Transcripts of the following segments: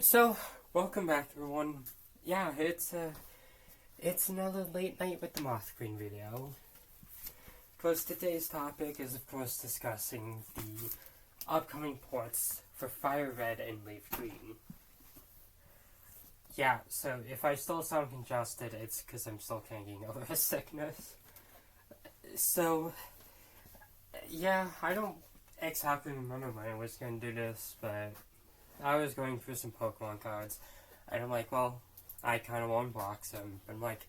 So, welcome back everyone. Yeah, it's another late night with the Moth Queen video. Of course, today's topic is of course discussing the upcoming ports for Fire Red and Leaf Green. Yeah, so if I still sound congested, it's because I'm still getting over a sickness. So, yeah, I don't exactly remember when I was going to do this, but I was going through some Pokemon cards, and I'm like, well, I kind of want to unbox them. I'm like,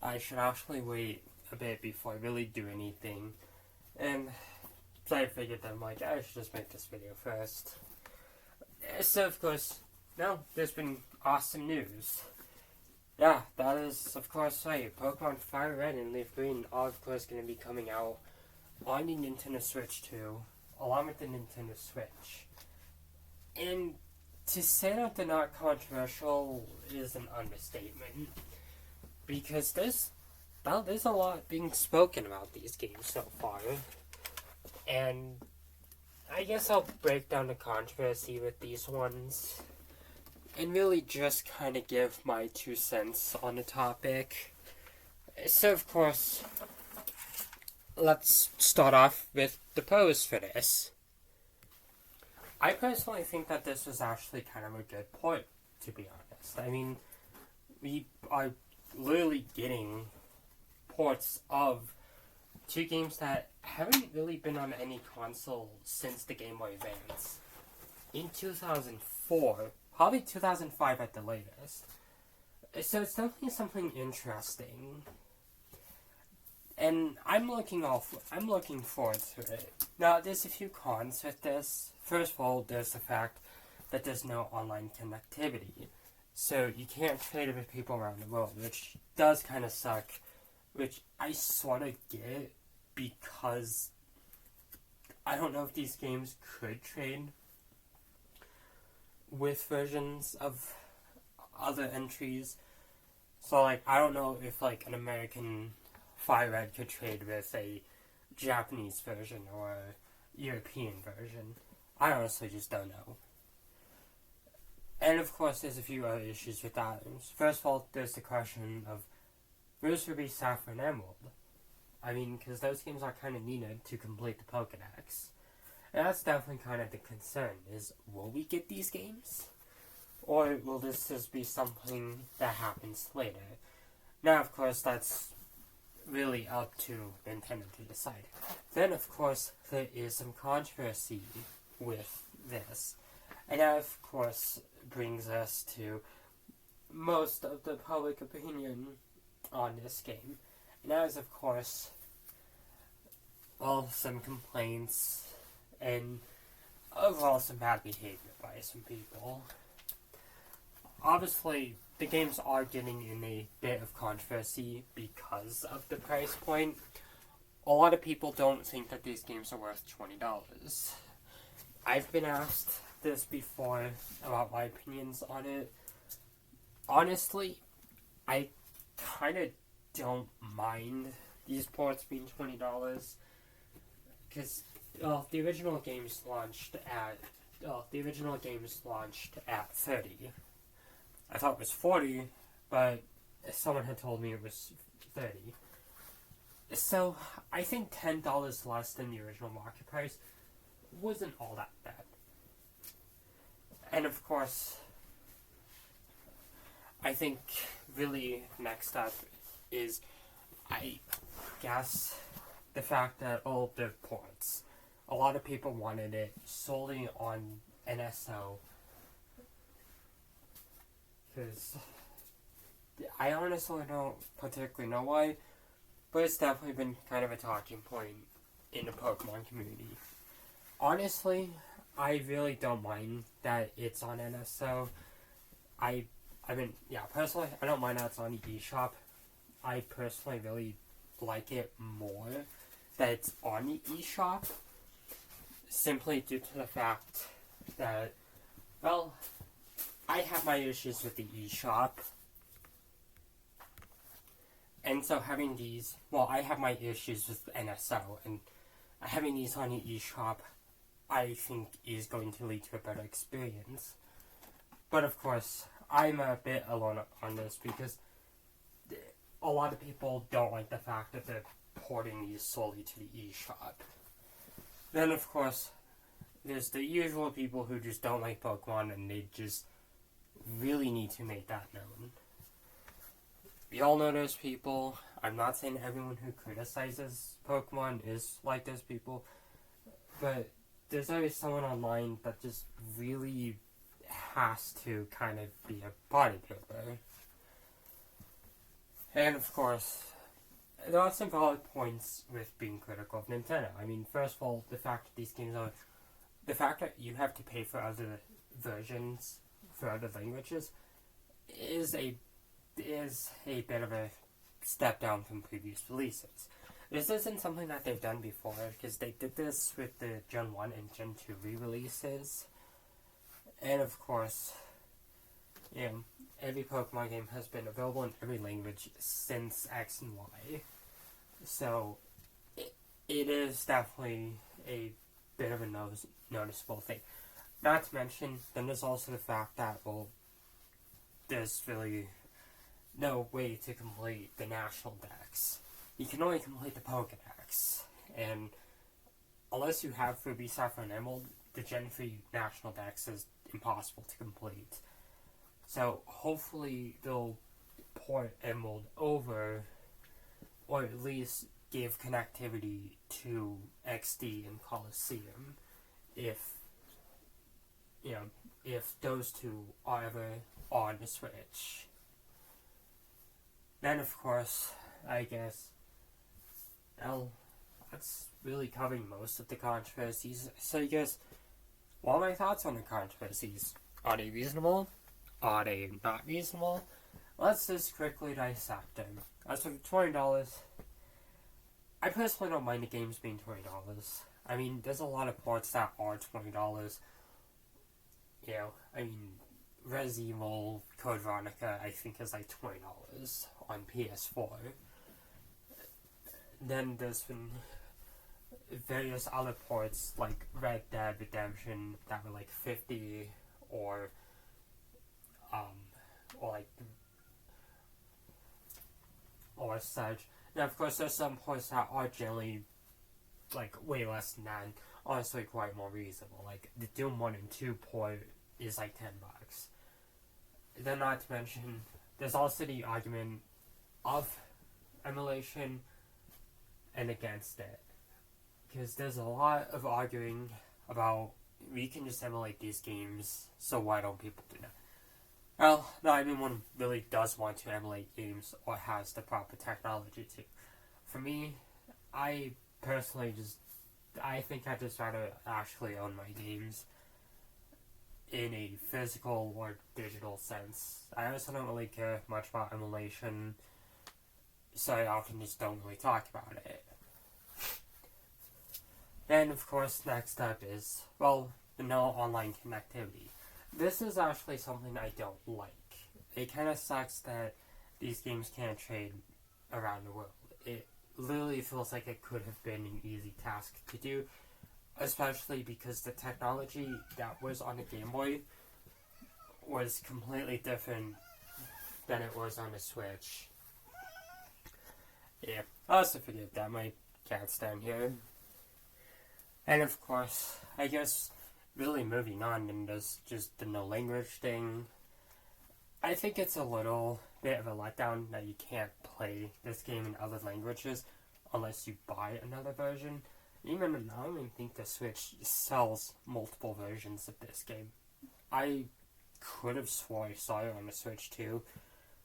I should actually wait a bit before I really do anything. And so I figured that I'm like, I should just make this video first. So, of course, no, there's been awesome news. Yeah, that is, of course, right. Pokemon Fire Red and Leaf Green are, of course, going to be coming out on the Nintendo Switch too, along with the Nintendo Switch. And to say that they're not controversial is an understatement, because there's a lot being spoken about these games so far, and I guess I'll break down the controversy with these ones, and really just kind of give my 2 cents on the topic. So, of course, let's start off with the pros for this. I personally think that this was actually kind of a good port, to be honest. I mean, we are literally getting ports of 2 games that haven't really been on any console since the Game Boy Advance. In 2004, probably 2005 at the latest. So it's definitely something interesting. And I'm looking forward to it. Now, there's a few cons with this. First of all, there's the fact that there's no online connectivity. So you can't trade with people around the world, which does kind of suck. Which I sort of get, because I don't know if these games could trade with versions of other entries. So, like, I don't know if, like, an American Fire Red could trade with a Japanese version or a European version. I honestly just don't know. And of course, there's a few other issues with that. First of all, there's the question of Rose, Ruby, Sapphire, and Emerald. I mean, because those games are kind of needed to complete the Pokedex. And that's definitely kind of the concern, is will we get these games? Or will this just be something that happens later? Now, of course, that's really up to Nintendo to decide. Then, of course, there is some controversy with this. And that, of course, brings us to most of the public opinion on this game. And that is, of course, well, some complaints and overall some bad behavior by some people. Obviously, the games are getting in a bit of controversy because of the price point. A lot of people don't think that these games are worth $20. I've been asked this before about my opinions on it. Honestly, I kind of don't mind these ports being $20, because the original games launched at $30. I thought it was $40, but someone had told me it was $30. So I think $10 less than the original market price wasn't all that bad. And of course, I think really next up is, I guess, the fact that all the ports, a lot of people wanted it solely on NSO, because I honestly don't particularly know why, but it's definitely been kind of a talking point in the Pokemon community. Honestly, I really don't mind that it's on NSO. Personally, I don't mind that it's on the eShop. I personally really like it more that it's on the eShop, simply due to the fact that, well, I have my issues with the eShop, and so having these, I have my issues with NSO, and having these on the eShop, I think, is going to lead to a better experience. But of course, I'm a bit alone on this because a lot of people don't like the fact that they're porting these solely to the eShop. Then, of course, there's the usual people who just don't like Pokemon and they just really need to make that known. We all know those people. I'm not saying everyone who criticizes Pokemon is like those people, but there's always someone online that just really has to kind of be a bodybuilder. And of course, there are some valid points with being critical of Nintendo. I mean, first of all, the fact that these games are... The fact that you have to pay for other versions, for other languages, is a bit of a step down from previous releases. This isn't something that they've done before, because they did this with the Gen 1 and Gen 2 re-releases. And of course, every Pokemon game has been available in every language since X and Y. So, it is definitely a bit of a noticeable thing. Not to mention, then there's also the fact that, well, there's really no way to complete the national dex. You can only complete the Pokedex. And unless you have Ruby, Sapphire, and Emerald, the Gen 3 national dex is impossible to complete. So hopefully they'll port Emerald over, or at least give connectivity to XD and Coliseum if those two are ever on the Switch. Then of course, I guess, well, that's really covering most of the controversies. So I guess, what are my thoughts on the controversies? Are they reasonable? Are they not reasonable? Let's just quickly dissect them. As for $20, I personally don't mind the games being $20. I mean, there's a lot of ports that are $20. I mean, Resident Evil Code Veronica, I think, is like $20 on PS4. Then there's been various other ports like Red Dead Redemption that were like $50 or such. Now, of course, there's some ports that are generally like way less than that, and honestly quite more reasonable. Like the Doom 1 and 2 port is like $10. Then, not to mention, there's also the argument of emulation and against it, because there's a lot of arguing about we can just emulate these games, so why don't people do that? Well, not everyone really does want to emulate games or has the proper technology to. For me, I personally I think I'd just rather actually own my games in a physical or digital sense. I also don't really care much about emulation, so I often just don't really talk about it. Then, of course, next up is, well, the no online connectivity. This is actually something I don't like. It kind of sucks that these games can't trade around the world. It literally feels like it could have been an easy task to do, especially because the technology that was on the Game Boy was completely different than it was on the Switch. Yeah, I also forget that my cat's down here. And of course, I guess, really moving on, and there's just the no language thing. I think it's a little bit of a letdown that you can't play this game in other languages unless you buy another version. Even now, I don't even think the Switch sells multiple versions of this game. I could have swore I saw it on the Switch too,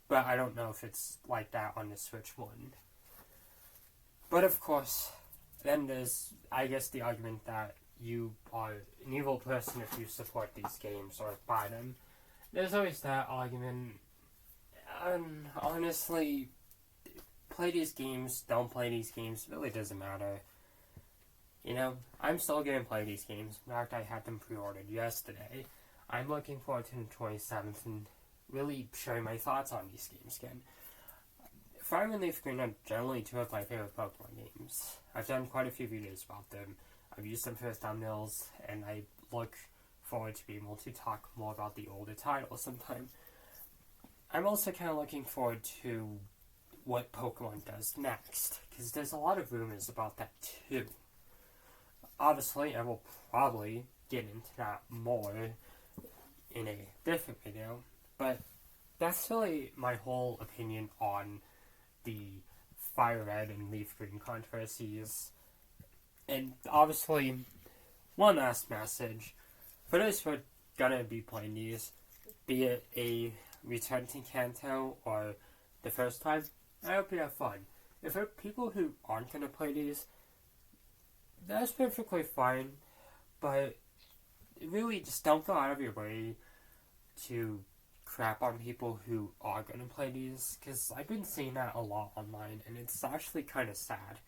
but I don't know if it's like that on the Switch 1. But of course, then there's, I guess, the argument that you are an evil person if you support these games or buy them. There's always that argument. And honestly, play these games, don't play these games, it really doesn't matter. I'm still going to play these games. In fact, I had them pre-ordered yesterday. I'm looking forward to the 27th and really sharing my thoughts on these games again. Fire and Leaf Green are generally two of my favorite Pokemon games. I've done quite a few videos about them. I've used them for thumbnails, and I look forward to be able to talk more about the older titles sometime. I'm also kind of looking forward to what Pokemon does next, because there's a lot of rumors about that too. Obviously, I will probably get into that more in a different video, but that's really my whole opinion on the Fire Red and Leaf Green controversies. And obviously, one last message. For those who are gonna be playing these, be it a return to Kanto or the first time, I hope you have fun. If there are people who aren't gonna play these, that's perfectly fine, but really just don't go out of your way to crap on people who are gonna play these, because I've been seeing that a lot online, and it's actually kind of sad.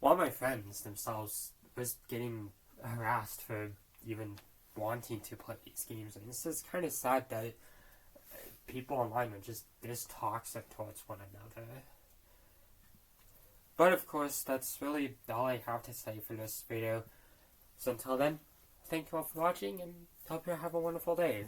One of my friends themselves was getting harassed for even wanting to play these games, and it's just kind of sad that people online are just this toxic towards one another. But of course, that's really all I have to say for this video. So until then, thank you all for watching, and hope you have a wonderful day.